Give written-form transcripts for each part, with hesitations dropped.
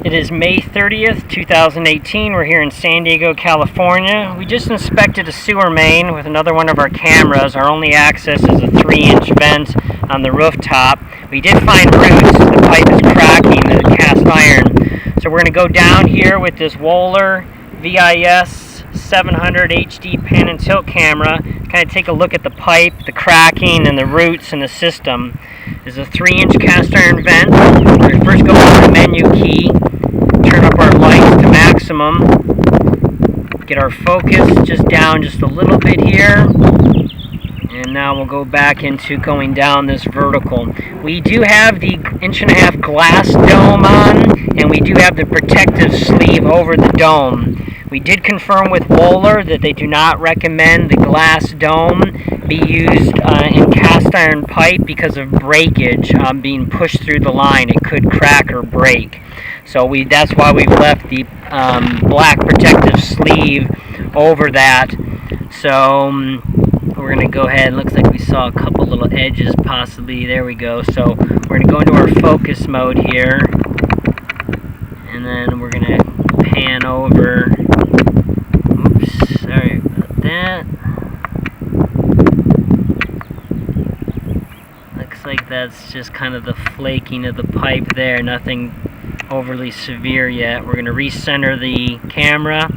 It is May 30th, 2018. We're here in San Diego, California. We just inspected a sewer main with another one of our cameras. Our only access is a 3-inch vent on the rooftop. We did find roots. The pipe is cracking, the cast iron. So we're going to go down here with this Wohler VIS 700 HD pan and tilt camera, kind of take a look at the pipe, the cracking, and the roots in the system. There's a 3-inch cast iron vent. We first go on the menu key, turn up our lights to maximum, get our focus just down just a little bit here, and now we'll go back into going down this vertical. We do have the 1.5-inch glass dome on, and we do have the protective sleeve over the dome. We did confirm with Wohler that they do not recommend the glass dome be used in cast iron pipe because of breakage being pushed through the line. It could crack or break. So that's why we've left the black protective sleeve over that. So we're going to go ahead. Looks like we saw a couple little edges possibly. There we go. So we're going to go into our focus mode here. And then we're going to pan over. Oops, sorry about that. Looks like that's just kind of the flaking of the pipe there. Nothing overly severe yet. We're going to recenter the camera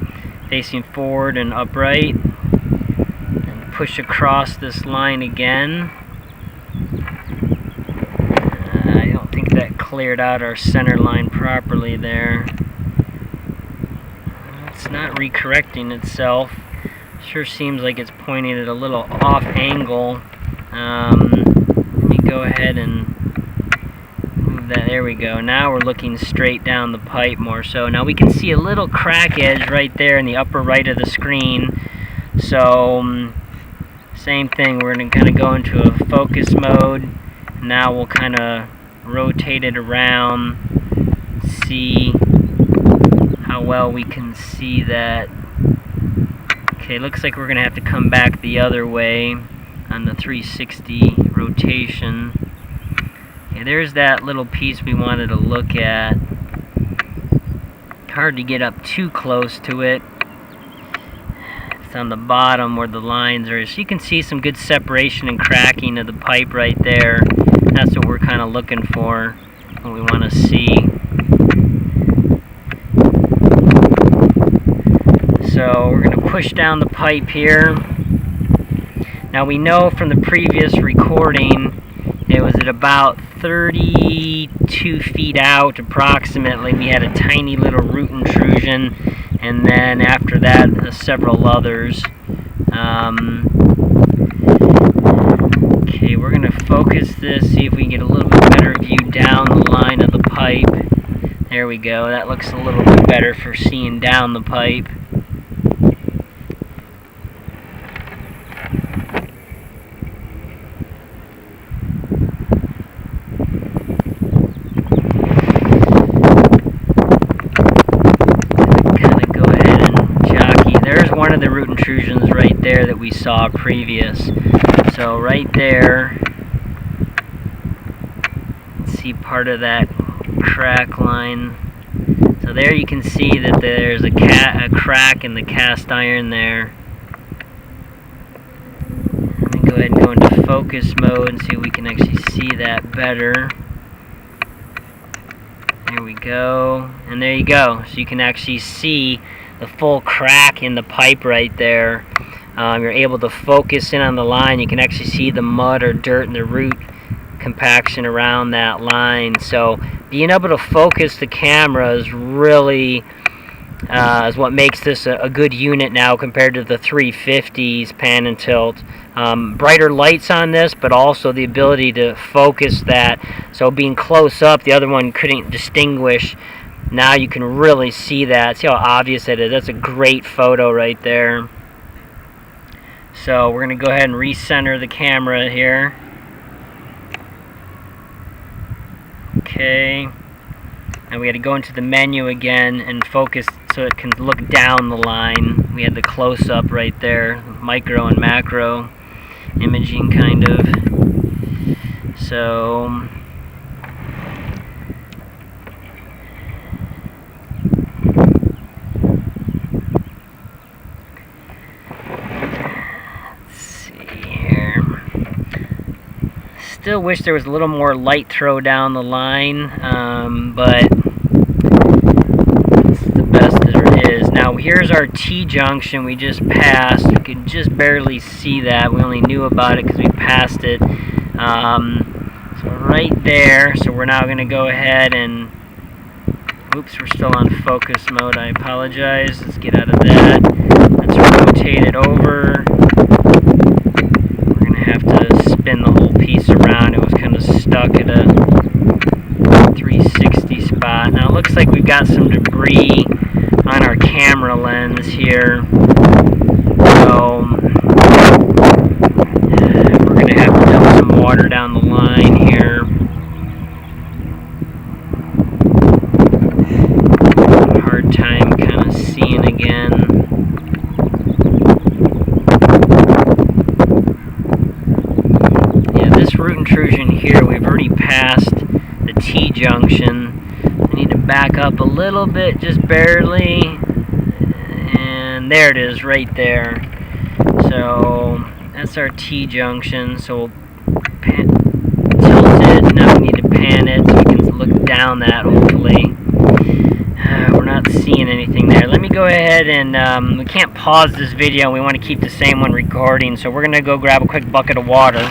facing forward and upright and push across this line again. I don't think that cleared out our center line properly there. It's not recorrecting itself. Sure seems like it's pointing at a little off angle. Let me go ahead and move that. There we go. Now we're looking straight down the pipe more so. Now we can see a little crack edge right there in the upper right of the screen. So same thing. We're going to kind of go into a focus mode. Now we'll kind of rotate it around, see how well we can see that. Okay, looks like we're going to have to come back the other way on the 360 rotation. Okay, there's that little piece we wanted to look at. Hard to get up too close to it. It's on the bottom where the lines are. So you can see some good separation and cracking of the pipe right there. That's what we're kind of looking for, what we want to see. So we're going to push down the pipe here. Now we know from the previous recording it was at about 32 feet out approximately. We had a tiny little root intrusion, and then after that several others. Okay, we're going to focus this, see if we can get a little bit better view down the line of the pipe. There we go. That looks a little bit better for seeing down the pipe. One of the root intrusions right there that we saw previous. So right there, see part of that crack line. So there you can see that there's a crack in the cast iron there. Let me go ahead and go into focus mode and see if we can actually see that better. There we go, and there you go. So you can actually see the full crack in the pipe right there. You're able to focus in on the line. You can actually see the mud or dirt and the root compaction around that line. So being able to focus the camera is really is what makes this a good unit now compared to the 350s pan and tilt. Brighter lights on this, but also the ability to focus that. So being close up, the other one couldn't distinguish. Now you can really see that. See how obvious it is. That's a great photo right there. So we're going to go ahead and recenter the camera here. Okay. And we got to go into the menu again and focus so it can look down the line. We had the close-up right there, micro and macro imaging kind of. So still wish there was a little more light throw down the line, but it's the best there is. Now here's our T-junction we just passed. You can just barely see that. We only knew about it because we passed it. So right there, so we're now going to go ahead and, oops, we're still on focus mode, I apologize. Let's get out of that. Let's rotate it over. We're going to have to spin the whole piece around. It was kind of stuck at a 360 spot. Now it looks like we've got some debris on our camera lens here. So we're going to have to dump some water down the line here. Hard time kind of seeing again. Yeah, this root intrusion here, we've already passed the T-junction. I need to back up a little bit, just barely. And there it is, right there. So that's our T-junction. So we'll tilt it. Now we need to pan it so we can look down that, hopefully. We're not seeing anything there. Let me go ahead and, we can't pause this video. We want to keep the same one recording. So we're going to go grab a quick bucket of water.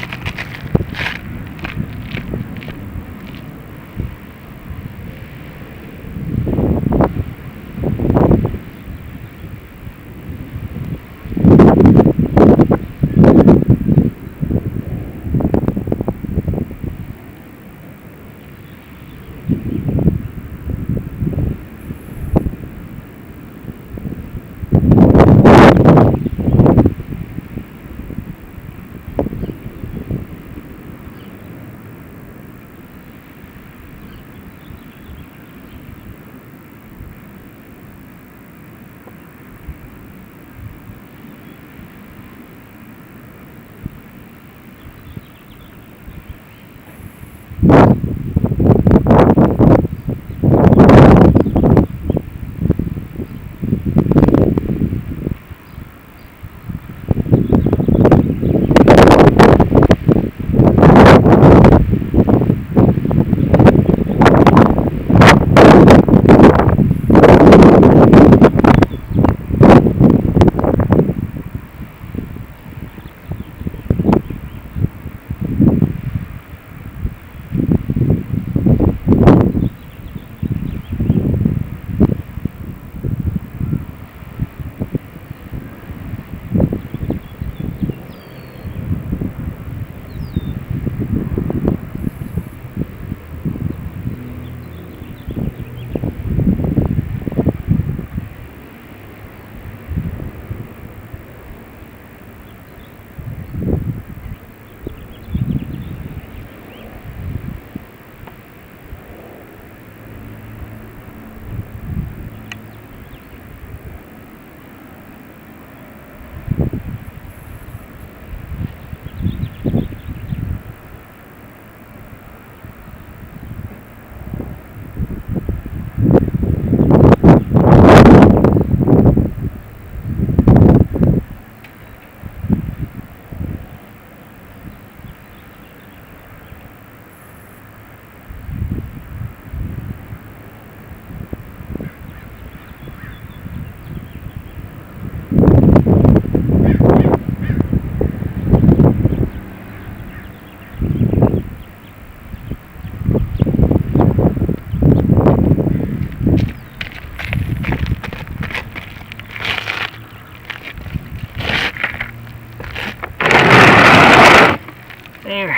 There.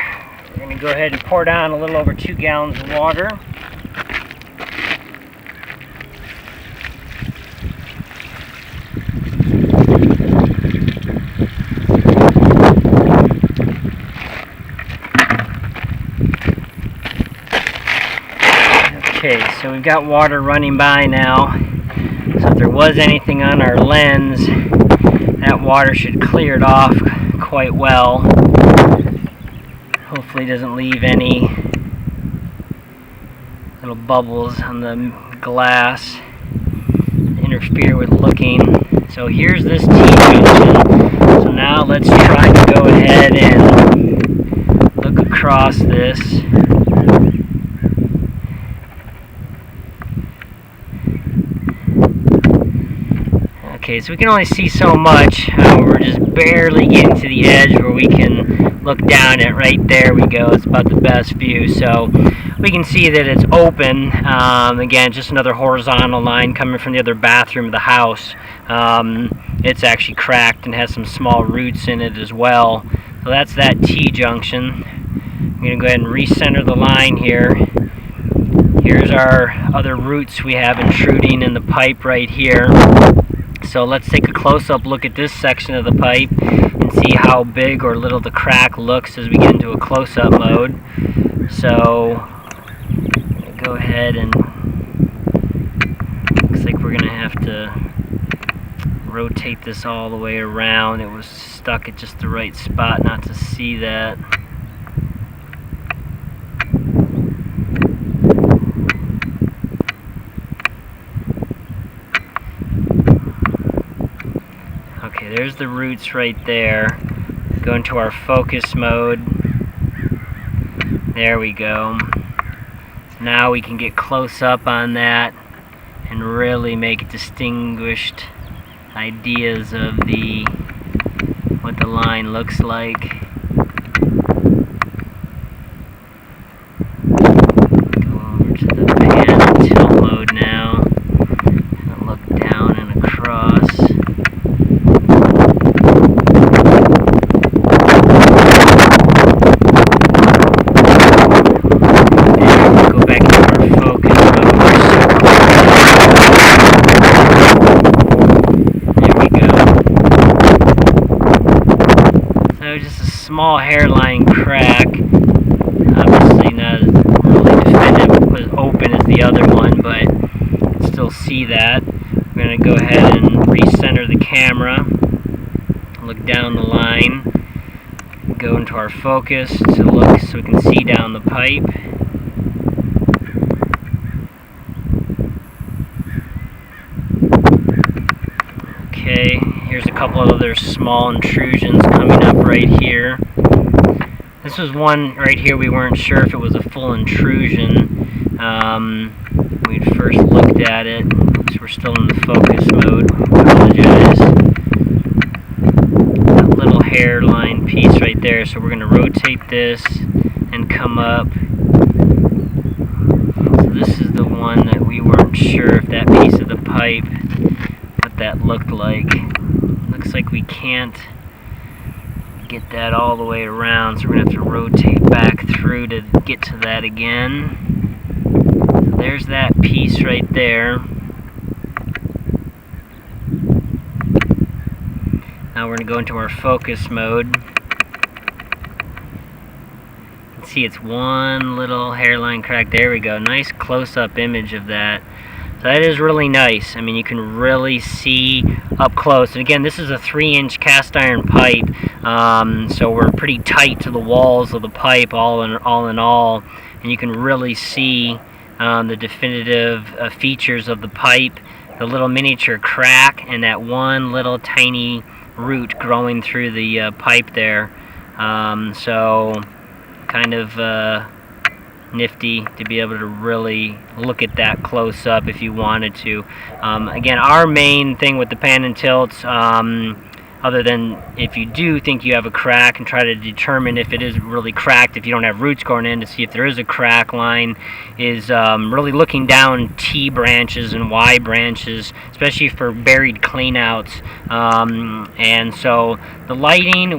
We're going to go ahead and pour down a little over 2 gallons of water. Okay, so we've got water running by now. So if there was anything on our lens, that water should clear it off quite well. Hopefully it doesn't leave any little bubbles on the glass, interfere with looking. So here's this T-junction. So now let's try to go ahead and look across across this. Okay, so we can only see so much. We're just barely getting to the edge where we can look down at. Right there we go. It's about the best view. So we can see that it's open. Again, just another horizontal line coming from the other bathroom of the house. It's actually cracked and has some small roots in it as well. So that's that T-junction. I'm going to go ahead and recenter the line here. Here's our other roots we have intruding in the pipe right here. So let's take a close-up look at this section of the pipe and see how big or little the crack looks as we get into a close-up mode. So go ahead and looks like we're going to have to rotate this all the way around. It was stuck at just the right spot not to see that. Okay, there's the roots right there. Go into our focus mode. There we go. Now we can get close up on that and really make distinguished ideas of what the line looks like. Go over to the pan and tilt mode now. And look down and across. Just a small hairline crack. Obviously not as really definitive, was open as the other one, but you can still see that. We're going to go ahead and recenter the camera, look down the line, go into our focus to look so we can see down the pipe. Okay, here's a couple of other small intrusions coming up right here. This was one right here we weren't sure if it was a full intrusion. We'd first looked at it. Oops, we're still in the focus mode. Apologize. That little hairline piece right there. So we're going to rotate this and come up. So this is the one that we weren't sure if that piece of the pipe, that looked like. Looks like we can't get that all the way around, so we're going to have to rotate back through to get to that again. So there's that piece right there. Now we're going to go into our focus mode. You can see it's one little hairline crack. There we go. Nice close-up image of that. So that is really nice. I mean, you can really see up close. And again, this is a 3-inch cast iron pipe, so we're pretty tight to the walls of the pipe, all in all. And you can really see the definitive features of the pipe, the little miniature crack, and that one little tiny root growing through the pipe there. So kind of nifty to be able to really look at that close up if you wanted to. Again, our main thing with the pan and tilts, other than if you do think you have a crack and try to determine if it is really cracked, if you don't have roots going in to see if there is a crack line, is really looking down T branches and Y branches, especially for buried cleanouts. And so the lighting,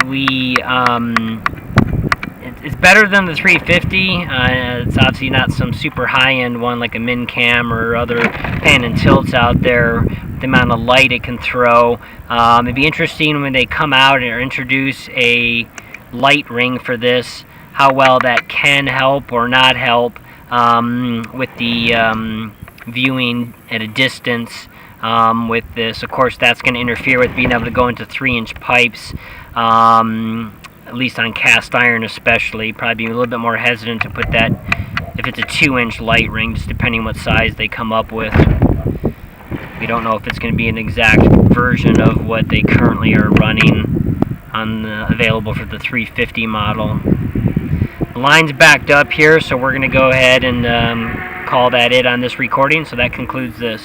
it's better than the 350. It's obviously not some super high-end one like a Mincam or other pan and tilts out there. The amount of light it can throw. It'd be interesting when they come out or introduce a light ring for this, how well that can help or not help with the viewing at a distance. With this, of course, that's going to interfere with being able to go into 3-inch pipes. At least on cast iron especially. Probably be a little bit more hesitant to put that if it's a 2-inch light ring, just depending what size they come up with. We don't know if it's going to be an exact version of what they currently are running on available for the 350 model. Line's backed up here, so we're going to go ahead and call that it on this recording. So that concludes this.